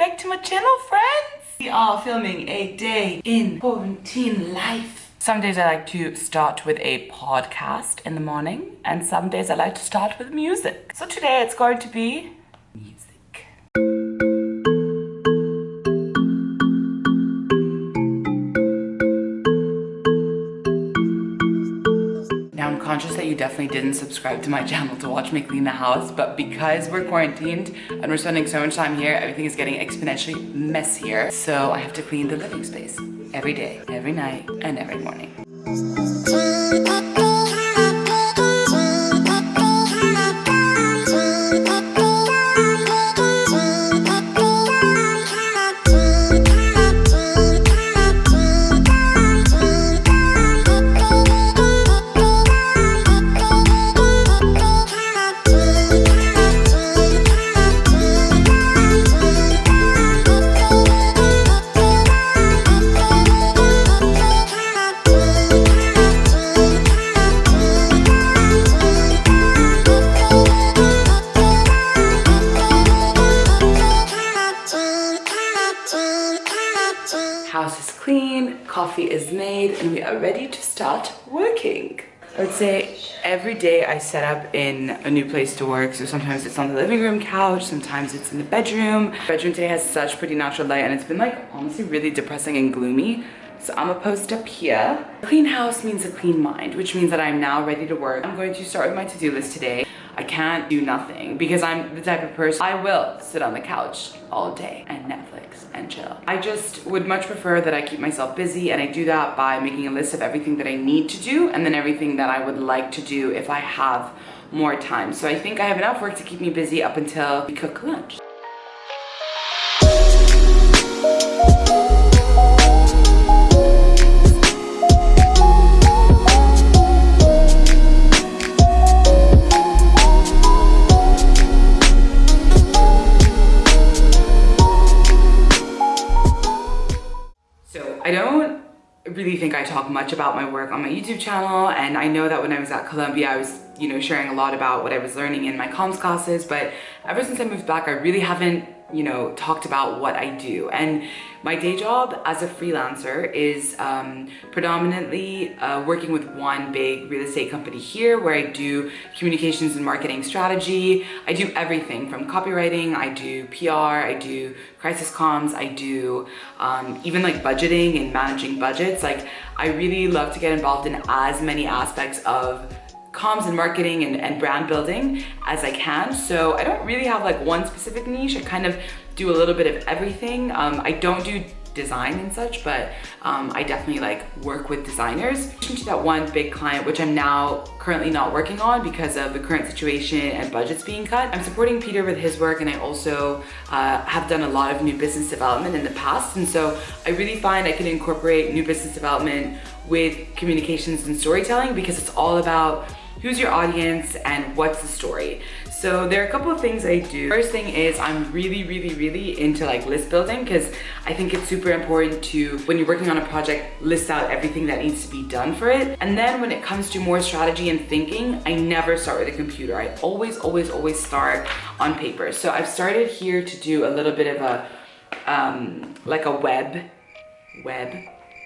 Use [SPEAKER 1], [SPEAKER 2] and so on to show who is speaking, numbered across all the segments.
[SPEAKER 1] back to my channel, friends. We are filming a day in quarantine life. Some days I like to start with a podcast in the morning, and some days I like to start with music. So today it's going to be music. Now I'm conscious that you definitely didn't subscribe to my channel to watch me clean the house, but because we're quarantined and we're spending so much time here, everything is getting exponentially messier. So I have to clean the living space every day, every night, and every morning. House is clean, coffee is made, and we are ready to start working. I would say every day I set up in a new place to work. So sometimes it's on the living room couch, sometimes it's in the bedroom. The bedroom today has such pretty natural light and it's been like honestly really depressing and gloomy. So I'm gonna post up here. A clean house means a clean mind, which means that I'm now ready to work. I'm going to start with my to-do list today. I can't do nothing because I'm the type of person, I will sit on the couch all day and Netflix and chill. I just would much prefer that I keep myself busy, and I do that by making a list of everything that I need to do and then everything that I would like to do if I have more time. So I think I have enough work to keep me busy up until we cook lunch. I don't really think I talk much about my work on my YouTube channel, and I know that when I was at Columbia I was, sharing a lot about what I was learning in my comms classes, but ever since I moved back I really haven't, talked about what I do. And my day job as a freelancer is predominantly working with one big real estate company here where I do communications and marketing strategy. I do everything from copywriting, I do PR, I do crisis comms, I do even like budgeting and managing budgets. Like I really love to get involved in as many aspects of comms and marketing and brand building as I can. So I don't really have like one specific niche. I kind of do a little bit of everything. I don't do design and such, but I definitely like work with designers. In addition to that one big client, which I'm now currently not working on because of the current situation and budgets being cut, I'm supporting Peter with his work, and I also have done a lot of new business development in the past. And so I really find I can incorporate new business development with communications and storytelling because it's all about who's your audience and what's the story. So there are a couple of things I do. First thing is I'm really into like list building, because I think it's super important to, when you're working on a project, list out everything that needs to be done for it. And then when it comes to more strategy and thinking, I never start with a computer. I always start on paper. So I've started here to do a little bit of a like a web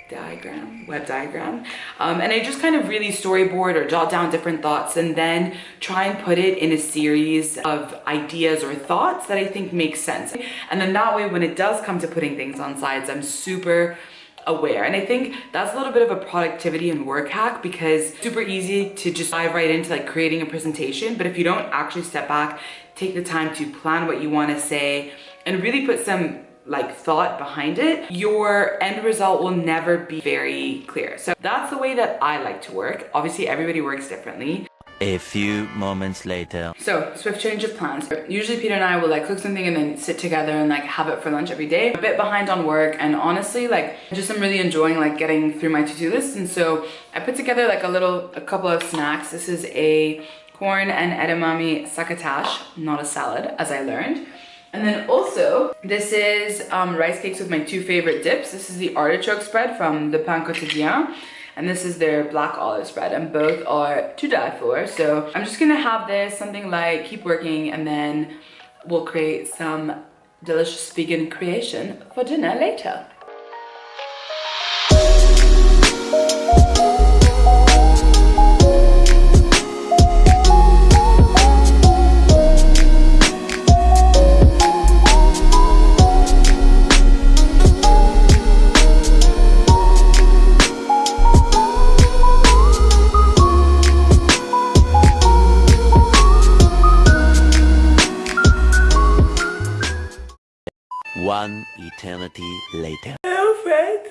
[SPEAKER 1] diagram, and I just kind of really storyboard or jot down different thoughts and then try and put it in a series of ideas or thoughts that I think make sense. And then that way when it does come to putting things on slides, I'm super aware. And I think that's a little bit of a productivity and work hack, because it's super easy to just dive right into like creating a presentation, but if you don't actually step back, take the time to plan what you want to say and really put some like thought behind it, your end result will never be very clear. So that's the way that I like to work. Obviously everybody works differently.
[SPEAKER 2] A few moments later.
[SPEAKER 1] So swift change of plans. Usually Peter and I will like cook something and then sit together and like have it for lunch every day. I'm a bit behind on work, and honestly like just I'm really enjoying like getting through my to-do list. And so I put together like a couple of snacks. This is a corn and edamame succotash, not a salad as I learned. And then also, this is rice cakes with my two favorite dips. This is the artichoke spread from the Pain Quotidien, and this is their black olive spread, and both are to die for. So I'm just gonna have this, something like keep working, and then we'll create some delicious vegan creation for dinner later.
[SPEAKER 2] One eternity later.
[SPEAKER 1] Hello, friends.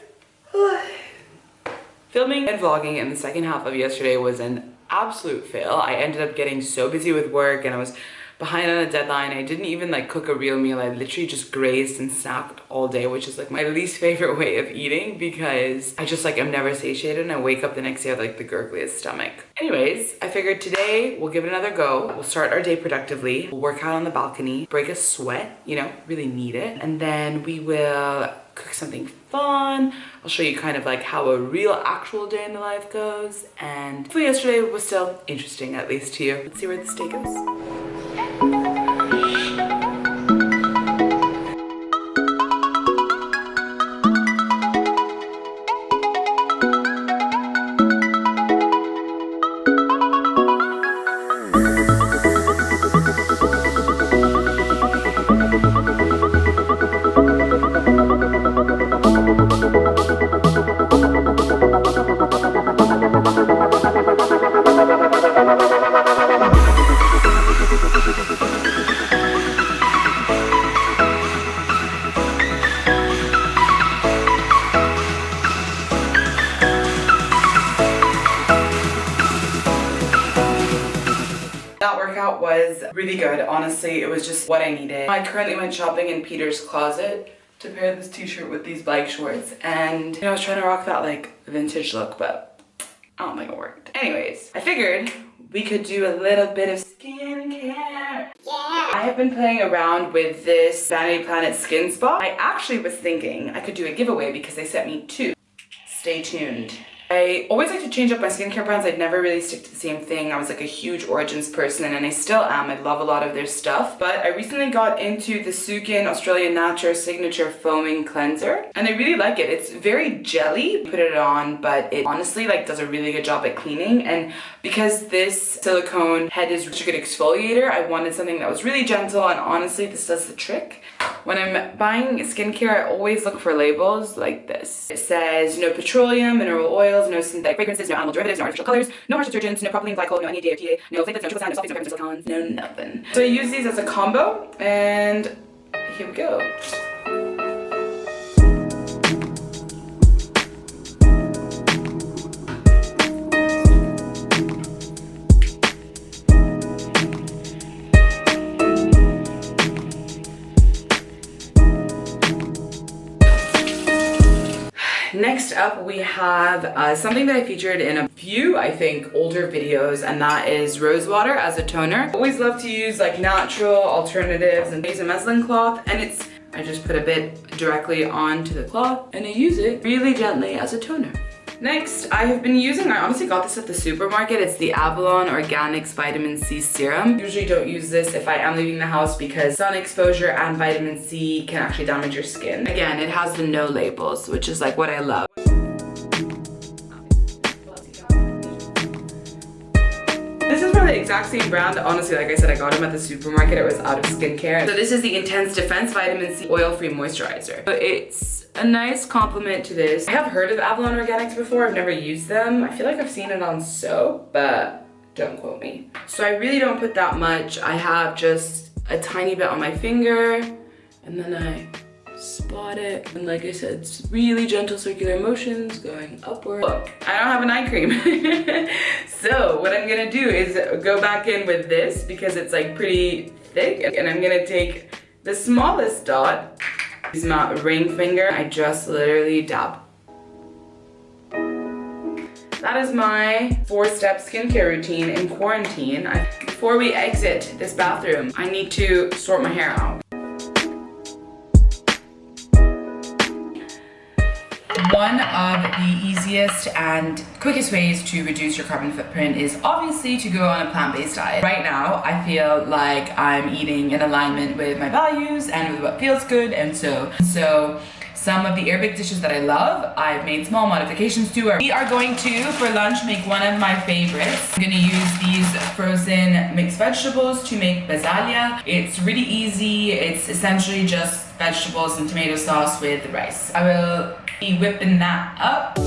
[SPEAKER 1] Filming and vlogging in the second half of yesterday was an absolute fail. I ended up getting so busy with work and I was behind on a deadline. I didn't even like cook a real meal. I literally just grazed and snacked all day, which is like my least favorite way of eating because I just like am never satiated and I wake up the next day with like the gurgliest stomach. Anyways, I figured today we'll give it another go. We'll start our day productively. We'll work out on the balcony, break a sweat, you know, really need it. And then we will cook something fun. I'll show you kind of like how a real actual day in the life goes. And hopefully yesterday was still interesting, at least to you. Let's see where this day goes. That workout was really good. Honestly, it was just what I needed. I currently went shopping in Peter's closet to pair this t-shirt with these bike shorts, and you know, I was trying to rock that like vintage look, but I don't think it worked. Anyways, I figured we could do a little bit of skincare. Yeah! I have been playing around with this Vanity Planet Skin Spa. I actually was thinking I could do a giveaway because they sent me 2. Stay tuned. I always like to change up my skincare brands. I'd never really stick to the same thing. I was like a huge Origins person and I still am. I love a lot of their stuff. But I recently got into the Sukin Australian Nature Signature Foaming Cleanser and I really like it. It's very jelly. Put it on, but it honestly like does a really good job at cleaning. And because this silicone head is such a good exfoliator, I wanted something that was really gentle, and honestly this does the trick. When I'm buying skincare, I always look for labels like this. It says no petroleum, mineral oils, no synthetic fragrances, no animal derivatives, no artificial colors, no harsh detergents, no propylene glycol, no NADA or TA, no flavours, no triple sand, no sulfates, no parabens, no silicones, no nothing. So I use these as a combo, and here we go. Next up, we have something that I featured in a few, I think, older videos, and that is rose water as a toner. I always love to use like natural alternatives and use a muslin cloth, and I just put a bit directly onto the cloth and I use it really gently as a toner. Next, I have been using, I honestly got this at the supermarket, it's the Avalon Organics Vitamin C Serum. Usually don't use this if I am leaving the house because sun exposure and vitamin C can actually damage your skin. Again, it has the no labels, which is like what I love. This is from the exact same brand. Honestly, like I said, I got them at the supermarket. It was out of skincare. So this is the Intense Defense Vitamin C Oil-Free Moisturizer. So it's a nice complement to this. I have heard of Avalon Organics before. I've never used them. I feel like I've seen it on soap, but don't quote me. So I really don't put that much. I have just a tiny bit on my finger, and then I spot it. And like I said, it's really gentle circular motions going upward. Look, I don't have an eye cream. So what I'm gonna do is go back in with this because it's like pretty thick, and I'm gonna take the smallest dot. Use my ring finger. I just literally dab. That is my 4-step skincare routine in quarantine. Before we exit this bathroom, I need to sort my hair out. One of the easiest and quickest ways to reduce your carbon footprint is obviously to go on a plant-based diet. Right now, I feel like I'm eating in alignment with my values and with what feels good, and so some of the Arabic dishes that I love, I've made small modifications to. We are going to, for lunch, make one of my favorites. I'm gonna use these frozen mixed vegetables to make basalia. It's really easy. It's essentially just vegetables and tomato sauce with rice. I will be whipping that up.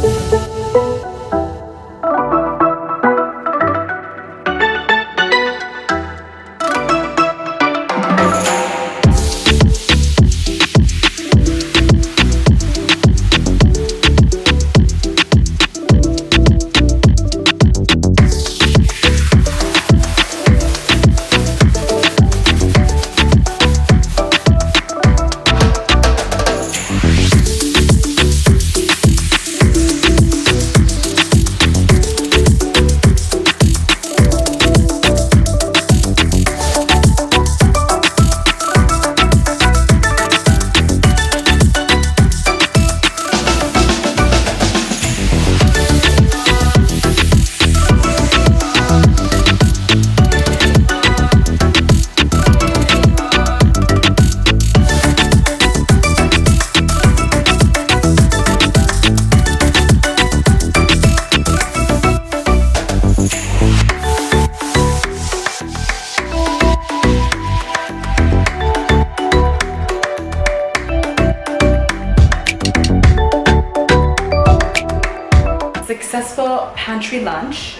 [SPEAKER 1] Successful pantry lunch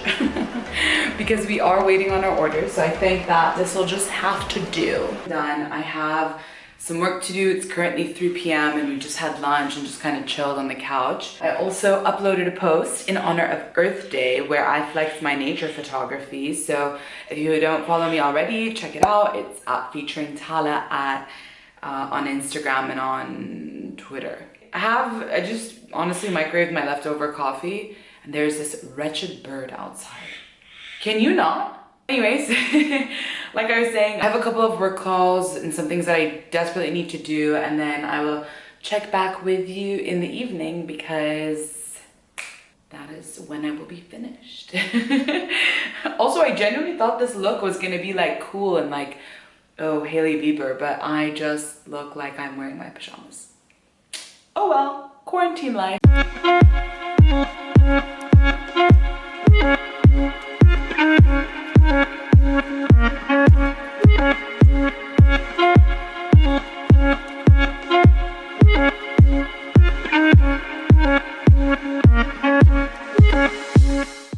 [SPEAKER 1] because we are waiting on our orders, so I think that this will just have to do. Done. I have some work to do. It's currently 3 p.m. and we just had lunch and just kind of chilled on the couch. I also uploaded a post in honor of Earth Day where I flexed my nature photography, so if you don't follow me already, check it out. It's at featuring Tala on Instagram and on Twitter. I just honestly microwaved my leftover coffee and there's this wretched bird outside. Can you not? Anyways, like I was saying, I have a couple of work calls and some things that I desperately need to do, and then I will check back with you in the evening because that is when I will be finished. Also, I genuinely thought this look was gonna be like cool and like, oh, Hailey Bieber, but I just look like I'm wearing my pajamas. Oh well, quarantine life.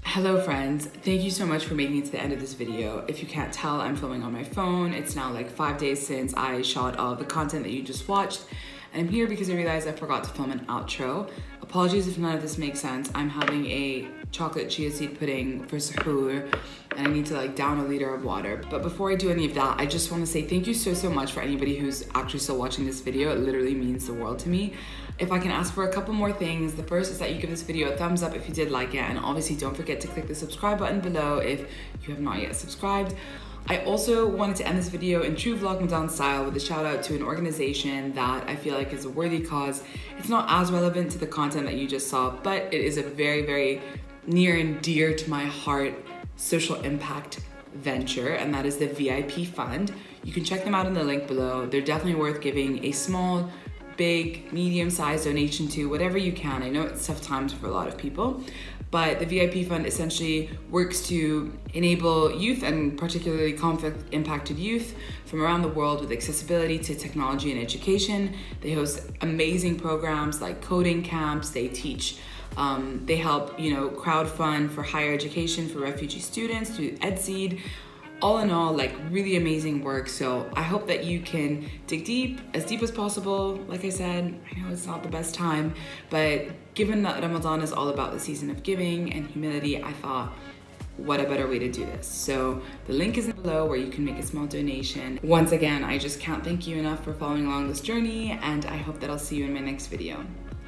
[SPEAKER 1] Hello friends, thank you so much for making it to the end of this video. If you can't tell, I'm filming on my phone. It's now like 5 days since I shot all the content that you just watched. And I'm here because I realized I forgot to film an outro. Apologies if none of this makes sense. I'm having a chocolate chia seed pudding for suhoor and I need to like down a liter of water. But before I do any of that, I just want to say thank you so much for anybody who's actually still watching this video. It literally means the world to me. If I can ask for a couple more things, the first is that you give this video a thumbs up if you did like it, and obviously don't forget to click the subscribe button below if you have not yet subscribed. I also wanted to end this video in true Vlogmadan style with a shout out to an organization that I feel like is a worthy cause. It's not as relevant to the content that you just saw, but it is a very near and dear to my heart social impact venture, and that is the VIP Fund. You can check them out in the link below. They're definitely worth giving a small, big, medium-sized donation to, whatever you can. I know it's tough times for a lot of people, but the VIP Fund essentially works to enable youth, and particularly conflict-impacted youth from around the world, with accessibility to technology and education. They host amazing programs like coding camps. They teach, they help, crowdfund for higher education for refugee students through EdSeed. All in all, like really amazing work. So I hope that you can dig deep, as deep as possible. Like I said, I know it's not the best time, but given that Ramadan is all about the season of giving and humility, I thought, what a better way to do this. So the link is below where you can make a small donation. Once again, I just can't thank you enough for following along this journey, and I hope that I'll see you in my next video.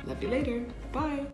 [SPEAKER 1] Love you later. Bye.